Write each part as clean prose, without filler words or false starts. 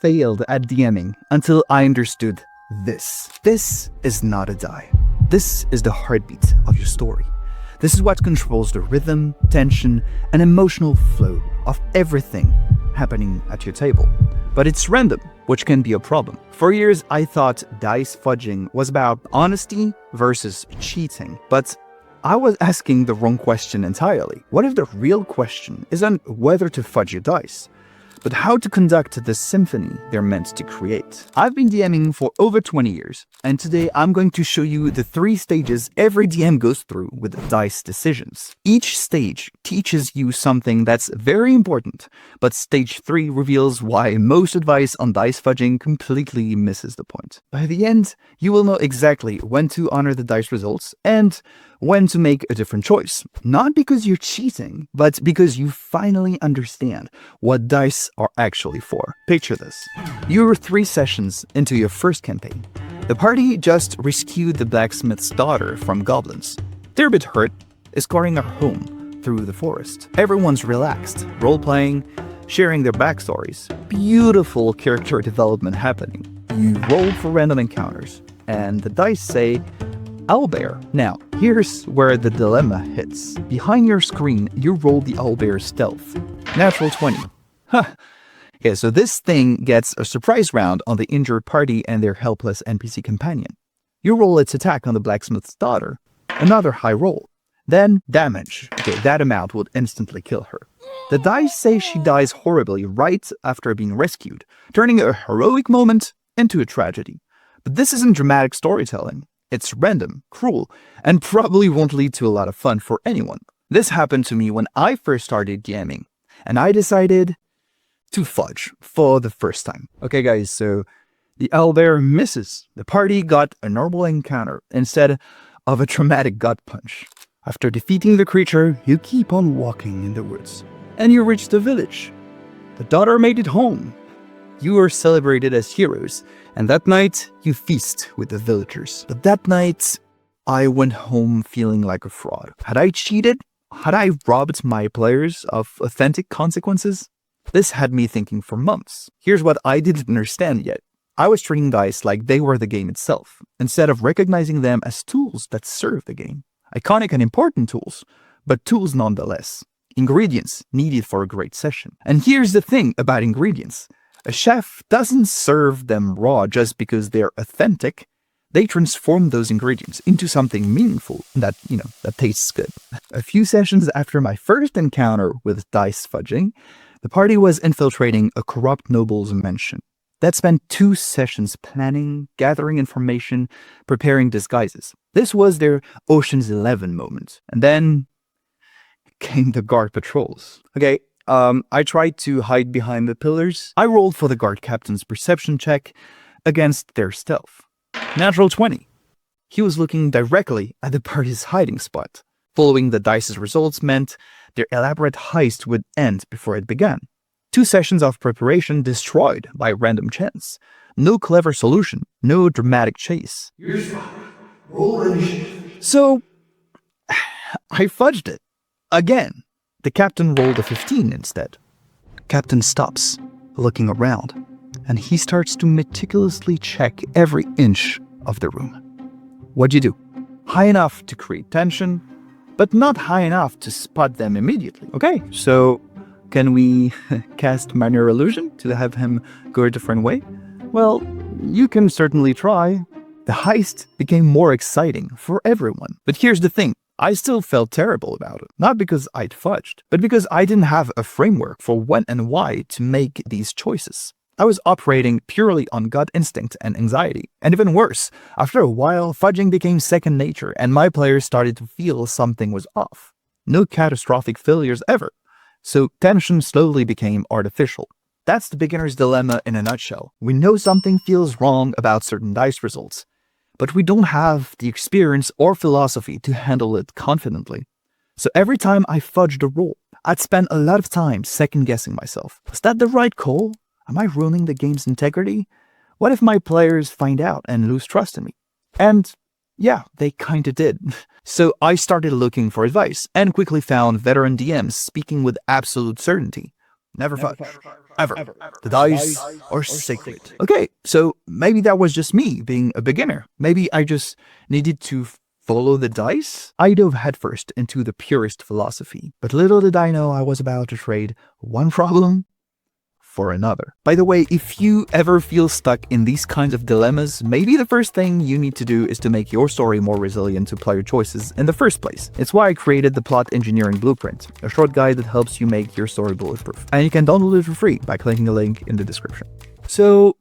failed at DMing until I understood this. This is not a die. This is the heartbeat of your story. This is what controls the rhythm, tension, and emotional flow of everything happening at your table. But it's random, which can be a problem. For years, I thought dice fudging was about honesty versus cheating, but I was asking the wrong question entirely. What if the real question isn't whether to fudge your dice, but how to conduct the symphony they're meant to create? I've been DMing for over 20 years, and today I'm going to show you the 3 stages every DM goes through with dice decisions. Each stage teaches you something that's very important, but stage 3 reveals why most advice on dice fudging completely misses the point. By the end, you will know exactly when to honor the dice results and when to make a different choice. Not because you're cheating, but because you finally understand what dice are actually for. Picture this. You're 3 sessions into your first campaign. The party just rescued the blacksmith's daughter from goblins. They're a bit hurt, escorting her home through the forest. Everyone's relaxed, role-playing, sharing their backstories. Beautiful character development happening. You roll for random encounters, and the dice say, owlbear. Now, here's where the dilemma hits. Behind your screen, you roll the owlbear stealth. Natural 20. Huh. Okay, so this thing gets a surprise round on the injured party and their helpless NPC companion. You roll its attack on the blacksmith's daughter. Another high roll. Then damage. Okay, that amount would instantly kill her. The dice say she dies horribly right after being rescued, turning a heroic moment into a tragedy. But this isn't dramatic storytelling. It's random, cruel, and probably won't lead to a lot of fun for anyone. This happened to me when I first started DMing, and I decided to fudge for the first time. Okay guys, so the owlbear misses. The party got a normal encounter instead of a traumatic gut punch. After defeating the creature, you keep on walking in the woods, and you reach the village. The daughter made it home. You are celebrated as heroes, and that night, you feast with the villagers. But that night, I went home feeling like a fraud. Had I cheated? Had I robbed my players of authentic consequences? This had me thinking for months. Here's what I didn't understand yet. I was treating dice like they were the game itself, instead of recognizing them as tools that serve the game. Iconic and important tools, but tools nonetheless. Ingredients needed for a great session. And here's the thing about ingredients. A chef doesn't serve them raw just because they're authentic. They transform those ingredients into something meaningful that tastes good. A few sessions after my first encounter with dice fudging, the party was infiltrating a corrupt noble's mansion. That spent 2 sessions planning, gathering information, preparing disguises. This was their Ocean's 11 moment. And then came the guard patrols. Okay. I tried to hide behind the pillars. I rolled for the guard captain's perception check against their stealth. Natural 20. He was looking directly at the party's hiding spot. Following the dice's results meant their elaborate heist would end before it began. 2 sessions of preparation destroyed by random chance. No clever solution, no dramatic chase. So, I fudged it. Again. The captain rolled a 15 instead. Captain stops, looking around, and he starts to meticulously check every inch of the room. What'd you do? High enough to create tension, but not high enough to spot them immediately. Okay, so can we cast minor illusion to have him go a different way? Well, you can certainly try. The heist became more exciting for everyone. But here's the thing. I still felt terrible about it, not because I'd fudged, but because I didn't have a framework for when and why to make these choices. I was operating purely on gut instinct and anxiety. And even worse, after a while, fudging became second nature and my players started to feel something was off. No catastrophic failures ever. So tension slowly became artificial. That's the beginner's dilemma in a nutshell. We know something feels wrong about certain dice results, but we don't have the experience or philosophy to handle it confidently. So every time I fudged a roll, I'd spend a lot of time second-guessing myself. Was that the right call? Am I ruining the game's integrity? What if my players find out and lose trust in me? And yeah, they kinda did. So I started looking for advice and quickly found veteran DMs speaking with absolute certainty. Never fudge. Ever. The dice are sacred. Okay, so maybe that was just me being a beginner. Maybe I just needed to follow the dice? I dove headfirst into the purest philosophy, but little did I know I was about to trade one problem for another. By the way, if you ever feel stuck in these kinds of dilemmas, maybe the first thing you need to do is to make your story more resilient to player choices in the first place. It's why I created the Plot Engineering Blueprint, a short guide that helps you make your story bulletproof. And you can download it for free by clicking the link in the description. So,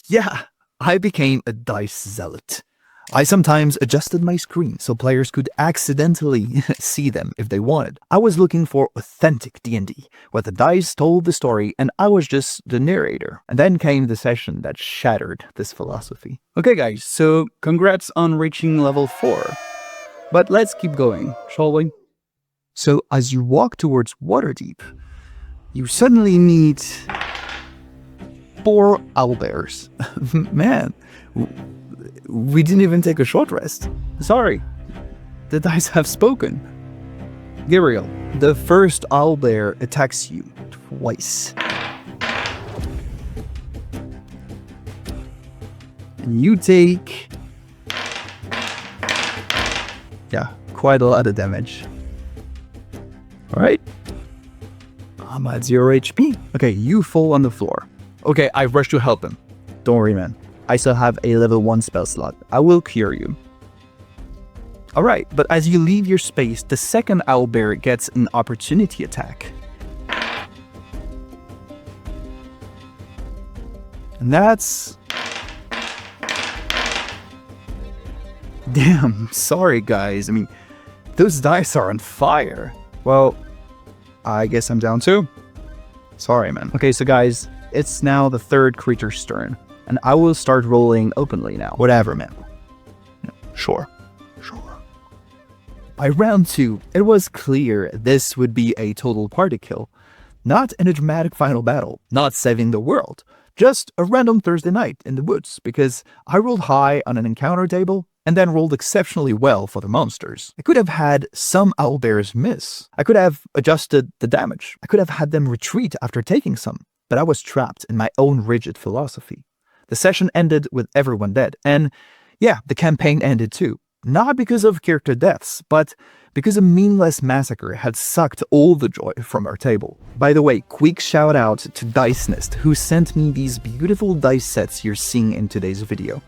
yeah, I became a dice zealot. I sometimes adjusted my screen so players could accidentally see them if they wanted. I was looking for authentic D&D, where the dice told the story and I was just the narrator. And then came the session that shattered this philosophy. Okay guys, so congrats on reaching level 4. But let's keep going, shall we? So as you walk towards Waterdeep, you suddenly meet 4 owlbears. Man, we didn't even take a short rest. Sorry, the dice have spoken. Giriel, the first owlbear attacks you twice. And you take... yeah, quite a lot of damage. Alright. I'm at 0 HP. Okay, you fall on the floor. Okay, I rushed to help him. Don't worry, man. I still have a level 1 spell slot. I will cure you. Alright, but as you leave your space, the second owlbear gets an opportunity attack. And that's... damn, sorry guys. I mean, those dice are on fire. Well, I guess I'm down too. Sorry, man. Okay, so guys, it's now the third creature's turn. And I will start rolling openly now. Whatever, man. Sure. By round 2, it was clear this would be a total party kill. Not in a dramatic final battle, not saving the world. Just a random Thursday night in the woods, because I rolled high on an encounter table and then rolled exceptionally well for the monsters. I could have had some owlbears miss. I could have adjusted the damage. I could have had them retreat after taking some. But I was trapped in my own rigid philosophy. The session ended with everyone dead, and yeah, the campaign ended too. Not because of character deaths, but because a meaningless massacre had sucked all the joy from our table. By the way, quick shout out to Dice Nest, who sent me these beautiful dice sets you're seeing in today's video.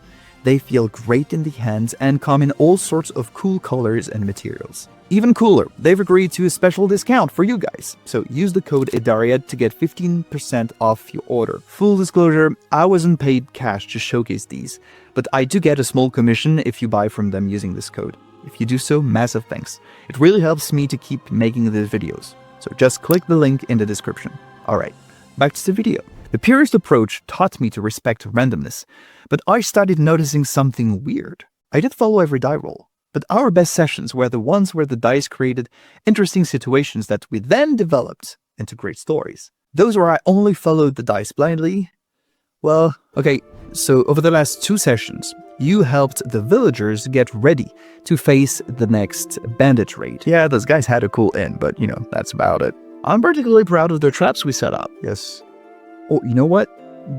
They feel great in the hands and come in all sorts of cool colors and materials. Even cooler, they've agreed to a special discount for you guys, so use the code IDARIAD to get 15% off your order. Full disclosure, I wasn't paid cash to showcase these, but I do get a small commission if you buy from them using this code. If you do so, massive thanks. It really helps me to keep making these videos, so just click the link in the description. Alright, back to the video. The purest approach taught me to respect randomness, but I started noticing something weird. I did follow every die roll. But our best sessions were the ones where the dice created interesting situations that we then developed into great stories. Those where I only followed the dice blindly, well, okay, so over the last 2 sessions, you helped the villagers get ready to face the next bandit raid. Yeah, those guys had a cool inn, but you know, that's about it. I'm particularly proud of the traps we set up. Yes. Oh, you know what?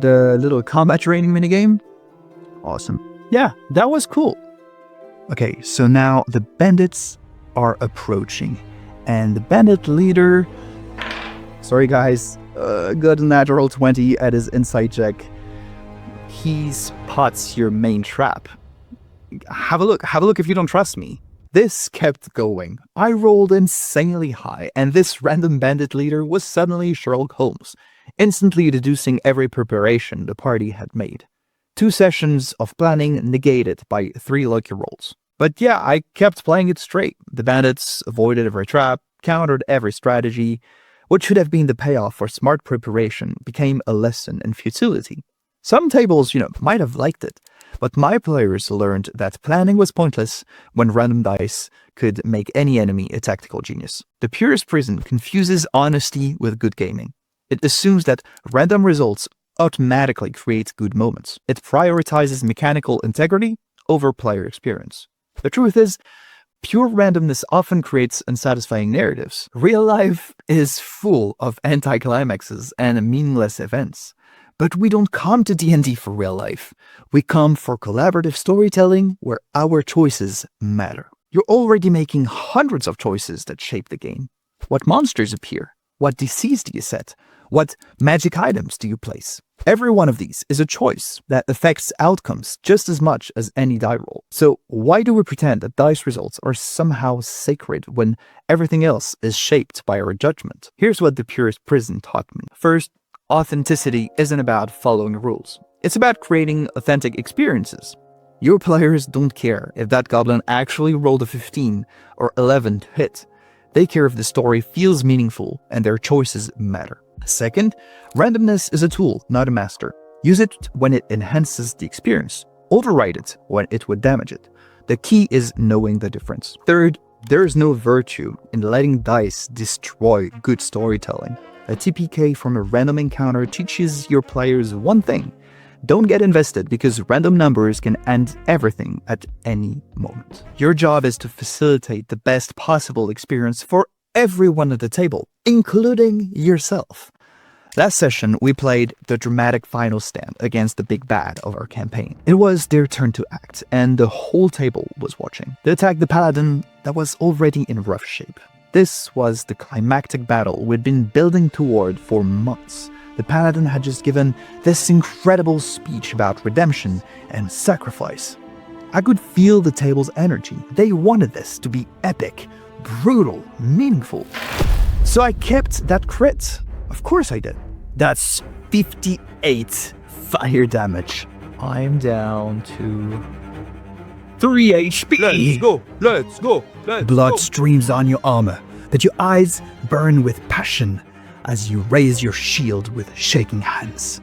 The little combat training minigame? Awesome. Yeah, that was cool. Okay, so now the bandits are approaching, and the bandit leader, sorry guys, got a natural 20 at his insight check. He spots your main trap. Have a look if you don't trust me. This kept going. I rolled insanely high, and this random bandit leader was suddenly Sherlock Holmes, instantly deducing every preparation the party had made. 2 sessions of planning negated by 3 lucky rolls. But yeah, I kept playing it straight. The bandits avoided every trap, countered every strategy. What should have been the payoff for smart preparation became a lesson in futility. Some tables, might have liked it, but my players learned that planning was pointless when random dice could make any enemy a tactical genius. The purest prison confuses honesty with good gaming. It assumes that random results automatically create good moments. It prioritizes mechanical integrity over player experience. The truth is, Pure randomness often creates unsatisfying narratives. Real life is full of anticlimaxes and meaningless events. But we don't come to D&D for real life. We come for collaborative storytelling where our choices matter. You're already making hundreds of choices that shape the game. What monsters appear? What DCs do you set? What magic items do you place? Every one of these is a choice that affects outcomes just as much as any die roll. So why do we pretend that dice results are somehow sacred when everything else is shaped by our judgment? Here's what the purest prison taught me. First, authenticity isn't about following rules. It's about creating authentic experiences. Your players don't care if that goblin actually rolled a 15 or 11 to hit. They care if the story feels meaningful and their choices matter. Second, randomness is a tool, not a master. Use it when it enhances the experience. Override it when it would damage it. The key is knowing the difference. Third, there is no virtue in letting dice destroy good storytelling. A TPK from a random encounter teaches your players one thing. Don't get invested because random numbers can end everything at any moment. Your job is to facilitate the best possible experience for everyone at the table, including yourself. Last session, we played the dramatic final stand against the big bad of our campaign. It was their turn to act, and the whole table was watching. They attacked the paladin that was already in rough shape. This was the climactic battle we'd been building toward for months. The paladin had just given this incredible speech about redemption and sacrifice. I could feel the table's energy. They wanted this to be epic, brutal, meaningful. So I kept that crit. Of course I did. That's 58 fire damage. I'm down to 3 HP. Let's go. Blood streams on your armor, but your eyes burn with passion as you raise your shield with shaking hands.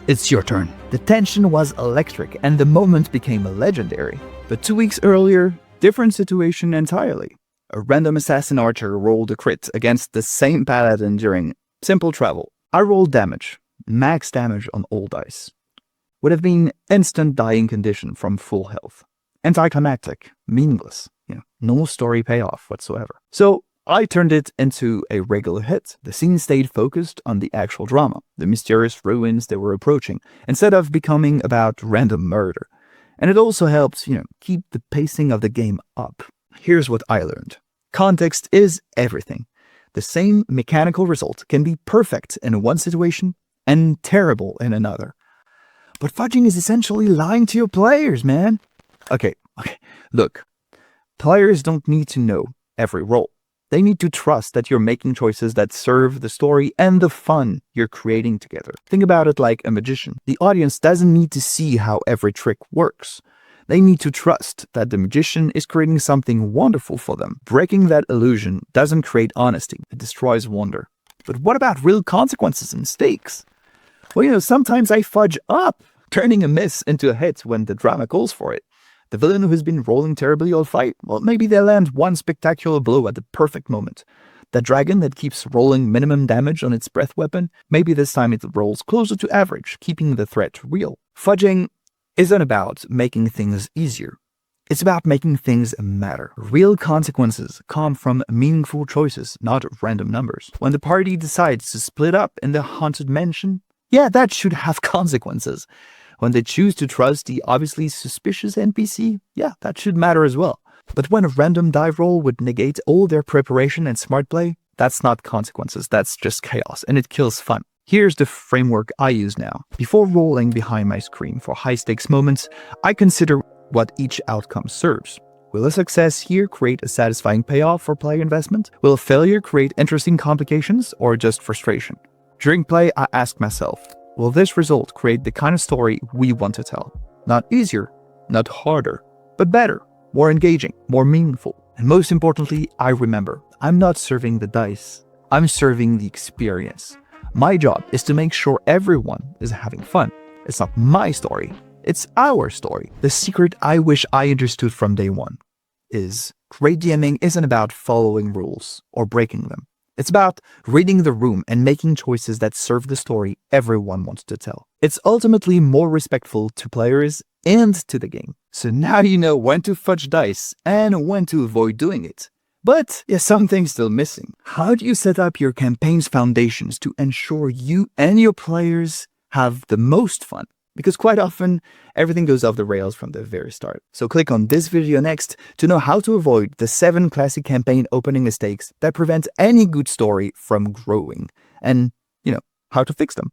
It's your turn. The tension was electric and the moment became legendary. But 2 weeks earlier, different situation entirely. A random assassin archer rolled a crit against the same paladin during simple travel. I rolled damage, max damage on all dice. Would have been instant dying condition from full health. Anticlimactic, meaningless, no story payoff whatsoever. So I turned it into a regular hit. The scene stayed focused on the actual drama, the mysterious ruins they were approaching, instead of becoming about random murder. And it also helped, keep the pacing of the game up. Here's what I learned. Context is everything. The same mechanical result can be perfect in one situation and terrible in another. But fudging is essentially lying to your players, man. Okay, look. Players don't need to know every roll. They need to trust that you're making choices that serve the story and the fun you're creating together. Think about it like a magician. The audience doesn't need to see how every trick works. They need to trust that the magician is creating something wonderful for them. Breaking that illusion doesn't create honesty. It destroys wonder. But what about real consequences and stakes? Well, sometimes I fudge up, turning a miss into a hit when the drama calls for it. The villain who has been rolling terribly all fight, well, maybe they land one spectacular blow at the perfect moment. The dragon that keeps rolling minimum damage on its breath weapon, maybe this time it rolls closer to average, keeping the threat real. Fudging isn't about making things easier. It's about making things matter. Real consequences come from meaningful choices, not random numbers. When the party decides to split up in the haunted mansion, that should have consequences. When they choose to trust the obviously suspicious NPC, that should matter as well. But when a random die roll would negate all their preparation and smart play, that's not consequences, that's just chaos, and it kills fun. Here's the framework I use now. Before rolling behind my screen for high-stakes moments, I consider what each outcome serves. Will a success here create a satisfying payoff for player investment? Will a failure create interesting complications or just frustration? During play, I ask myself, will this result create the kind of story we want to tell? Not easier, not harder, but better, more engaging, more meaningful. And most importantly, I remember, I'm not serving the dice. I'm serving the experience. My job is to make sure everyone is having fun. It's not my story. It's our story. The secret I wish I understood from day one is great DMing isn't about following rules or breaking them. It's about reading the room and making choices that serve the story everyone wants to tell. It's ultimately more respectful to players and to the game. So now you know when to fudge dice and when to avoid doing it. But yeah, something's still missing. How do you set up your campaign's foundations to ensure you and your players have the most fun? Because quite often, everything goes off the rails from the very start. So click on this video next to know how to avoid the 7 classic campaign opening mistakes that prevent any good story from growing, and, how to fix them.